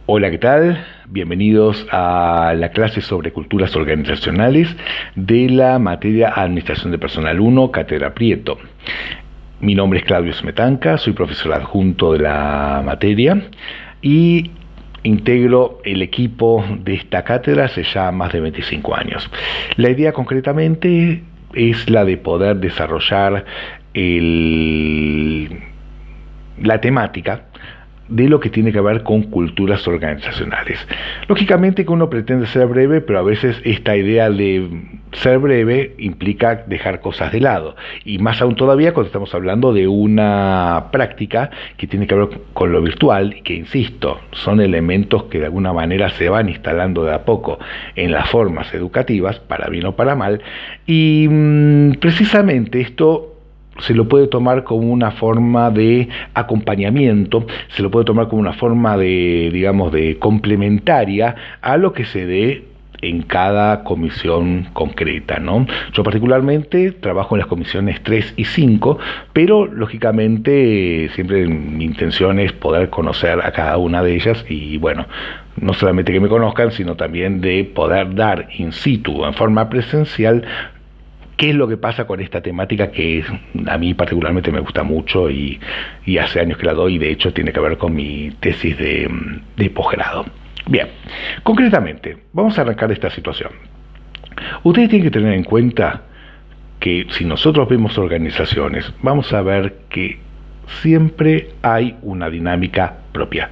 Hola, ¿qué tal? Bienvenidos a la clase sobre culturas organizacionales de la materia Administración de Personal 1, Cátedra Prieto. Mi nombre es Claudio Smetanka, soy profesor adjunto de la materia y integro el equipo de esta cátedra hace ya más de 25 años. La idea concretamente es la de poder desarrollar la temática de lo que tiene que ver con culturas organizacionales. Lógicamente que uno pretende ser breve, pero a veces esta idea de ser breve implica dejar cosas de lado, y más aún todavía cuando estamos hablando de una práctica que tiene que ver con lo virtual y que, insisto, son elementos que de alguna manera se van instalando de a poco en las formas educativas, para bien o para mal, y precisamente esto se lo puede tomar como una forma de acompañamiento, se lo puede tomar como una forma de, digamos, de complementaria a lo que se dé en cada comisión concreta, ¿no? Yo particularmente trabajo en las comisiones 3 y 5, pero lógicamente siempre mi intención es poder conocer a cada una de ellas y, bueno, no solamente que me conozcan, sino también de poder dar in situ, en forma presencial, qué es lo que pasa con esta temática que a mí particularmente me gusta mucho y hace años que la doy, y de hecho tiene que ver con mi tesis de posgrado. Bien, concretamente, vamos a arrancar esta situación. Ustedes tienen que tener en cuenta que si nosotros vemos organizaciones, vamos a ver que siempre hay una dinámica propia.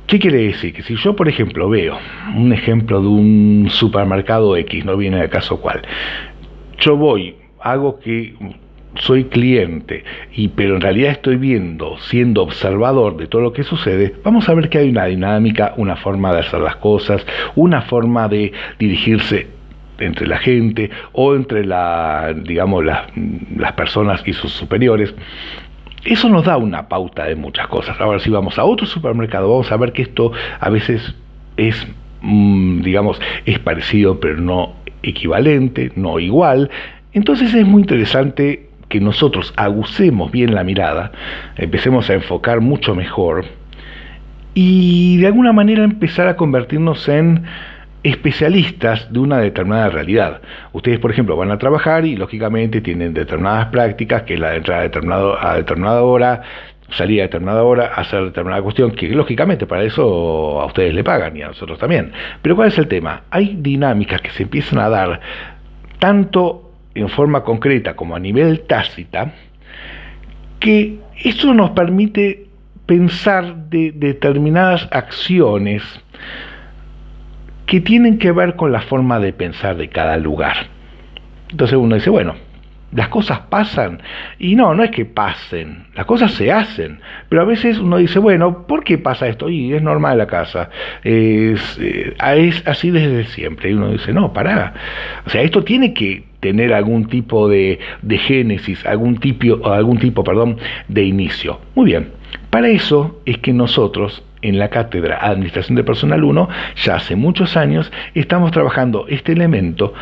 ¿Qué quiere decir? Que si yo, por ejemplo, veo un ejemplo de un supermercado X, no viene al caso cuál, yo voy, hago que soy cliente, pero en realidad estoy siendo observador de todo lo que sucede, vamos a ver que hay una dinámica, una forma de hacer las cosas, una forma de dirigirse entre la gente o entre las personas y sus superiores. Eso nos da una pauta de muchas cosas. Ahora, si vamos a otro supermercado, vamos a ver que esto a veces es, es parecido, pero no equivalente, no igual. Entonces es muy interesante que nosotros agucemos bien la mirada, empecemos a enfocar mucho mejor y de alguna manera empezar a convertirnos en especialistas de una determinada realidad. Ustedes, por ejemplo, van a trabajar y lógicamente tienen determinadas prácticas, que es la de entrar a determinada hora, salir a determinada hora, hacer determinada cuestión, que lógicamente para eso a ustedes le pagan y a nosotros también. Pero ¿cuál es el tema? Hay dinámicas que se empiezan a dar tanto en forma concreta como a nivel tácita, que eso nos permite pensar de determinadas acciones que tienen que ver con la forma de pensar de cada lugar. Entonces uno dice, bueno, las cosas pasan, y no es que pasen, las cosas se hacen, pero a veces uno dice, bueno, ¿por qué pasa esto? Y es normal en la casa, es así desde siempre, y uno dice, no, pará, o sea, esto tiene que tener algún tipo de génesis, algún tipo, de inicio. Muy bien, para eso es que nosotros en la cátedra Administración de Personal 1, ya hace muchos años, estamos trabajando este elemento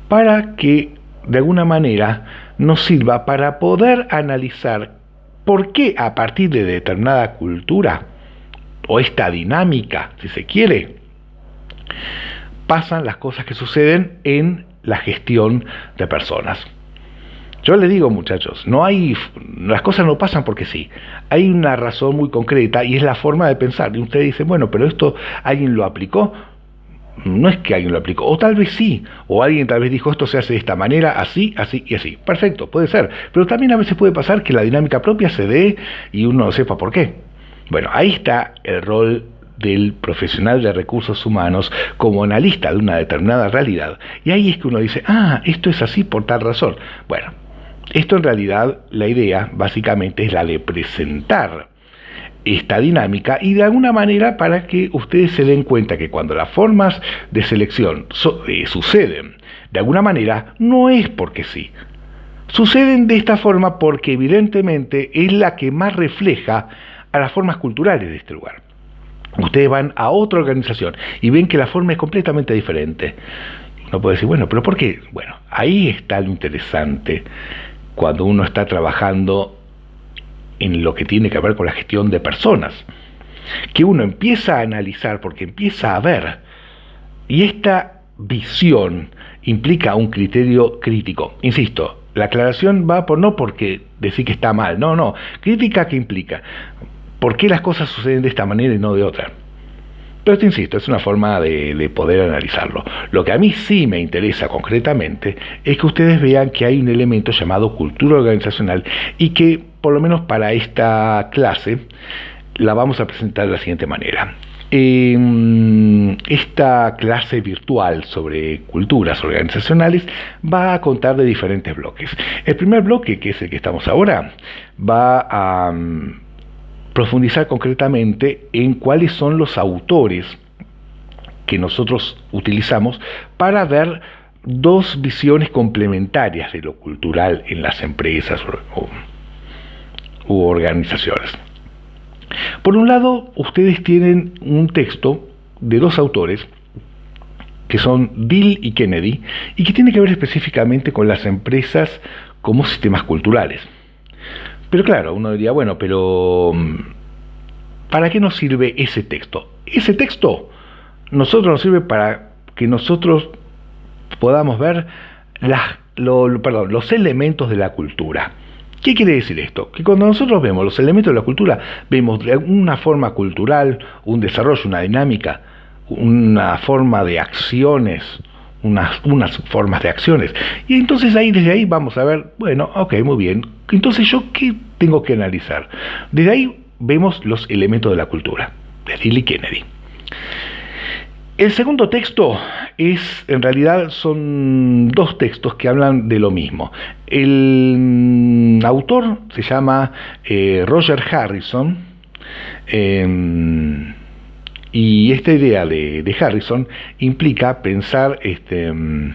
para que de alguna manera nos sirva para poder analizar por qué a partir de determinada cultura o esta dinámica, si se quiere, pasan las cosas que suceden en la gestión de personas. Yo les digo, muchachos, las cosas no pasan porque sí. Hay una razón muy concreta y es la forma de pensar. Y ustedes dicen, bueno, pero esto alguien lo aplicó. No es que alguien lo aplicó, o tal vez sí, o alguien tal vez dijo esto se hace de esta manera, así, así y así. Perfecto, puede ser, pero también a veces puede pasar que la dinámica propia se dé y uno no sepa por qué. Bueno, ahí está el rol del profesional de recursos humanos como analista de una determinada realidad, y ahí es que uno dice, esto es así por tal razón. Bueno, esto en realidad, la idea básicamente es la de presentar esta dinámica y de alguna manera para que ustedes se den cuenta que cuando las formas de selección suceden de alguna manera, no es porque sí. Suceden de esta forma porque evidentemente es la que más refleja a las formas culturales de este lugar. Ustedes van a otra organización y ven que la forma es completamente diferente. Uno puede decir, bueno, ¿pero por qué? Bueno, ahí está lo interesante cuando uno está trabajando en lo que tiene que ver con la gestión de personas. que uno empieza a analizar porque empieza a ver, y esta visión implica un criterio crítico. Insisto, la aclaración va por no porque decir que está mal, no, crítica que implica por qué las cosas suceden de esta manera y no de otra. Pero te insisto, es una forma de poder analizarlo. Lo que a mí sí me interesa concretamente es que ustedes vean que hay un elemento llamado cultura organizacional y que, por lo menos para esta clase, la vamos a presentar de la siguiente manera. Esta clase virtual sobre culturas organizacionales va a contar de diferentes bloques. El primer bloque, que es el que estamos ahora, va a profundizar concretamente en cuáles son los autores que nosotros utilizamos para ver dos visiones complementarias de lo cultural en las empresas u organizaciones. Por un lado, ustedes tienen un texto de dos autores que son Dill y Kennedy y que tiene que ver específicamente con las empresas como sistemas culturales. Pero claro, uno diría, bueno, pero ¿para qué nos sirve ese texto? Ese texto nos sirve para que nosotros podamos ver los elementos de la cultura. ¿Qué quiere decir esto? Que cuando nosotros vemos los elementos de la cultura, vemos una forma cultural, un desarrollo, una dinámica, una forma de acciones, unas formas de acciones. Y entonces desde ahí vamos a ver, bueno, ok, muy bien. Entonces yo, ¿qué tengo que analizar? Desde ahí vemos los elementos de la cultura, de Dill y Kennedy. El segundo texto en realidad son dos textos que hablan de lo mismo. El autor se llama Roger Harrison, y esta idea de Harrison implica pensar en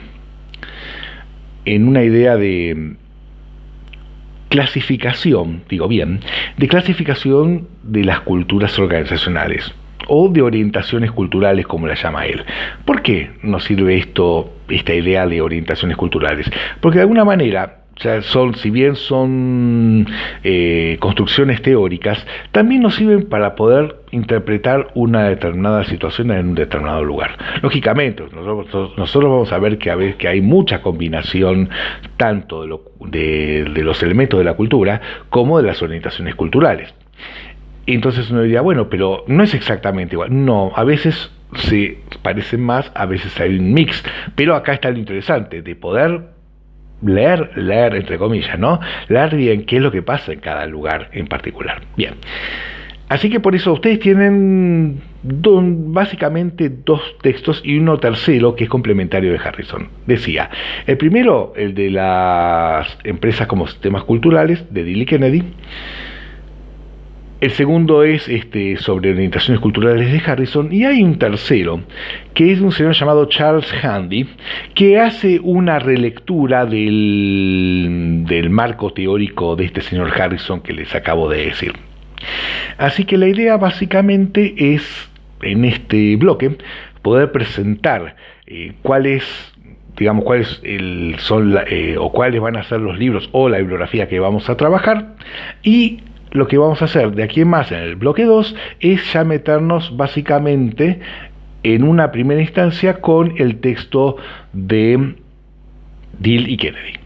una idea de clasificación, de clasificación de las culturas organizacionales o de orientaciones culturales, como la llama él. ¿Por qué nos sirve esta idea de orientaciones culturales? Porque de alguna manera, si bien son construcciones teóricas, también nos sirven para poder interpretar una determinada situación en un determinado lugar. Lógicamente, nosotros vamos a ver que hay mucha combinación tanto de los elementos de la cultura como de las orientaciones culturales. Entonces uno diría, bueno, pero no es exactamente igual. No, a veces se parecen más, a veces hay un mix. Pero acá está lo interesante, de poder leer entre comillas, ¿no? Leer bien qué es lo que pasa en cada lugar en particular. Bien. Así que por eso ustedes tienen básicamente dos textos y uno tercero que es complementario de Harrison. Decía, el primero, el de las empresas como sistemas culturales, de Dill y Kennedy. El segundo es sobre orientaciones culturales de Harrison, y hay un tercero que es un señor llamado Charles Handy, que hace una relectura del marco teórico de este señor Harrison que les acabo de decir. Así que la idea básicamente es, en este bloque, poder presentar cuáles van a ser los libros o la bibliografía que vamos a trabajar, y lo que vamos a hacer de aquí en más en el bloque 2 es ya meternos básicamente en una primera instancia con el texto de Dill y Kennedy.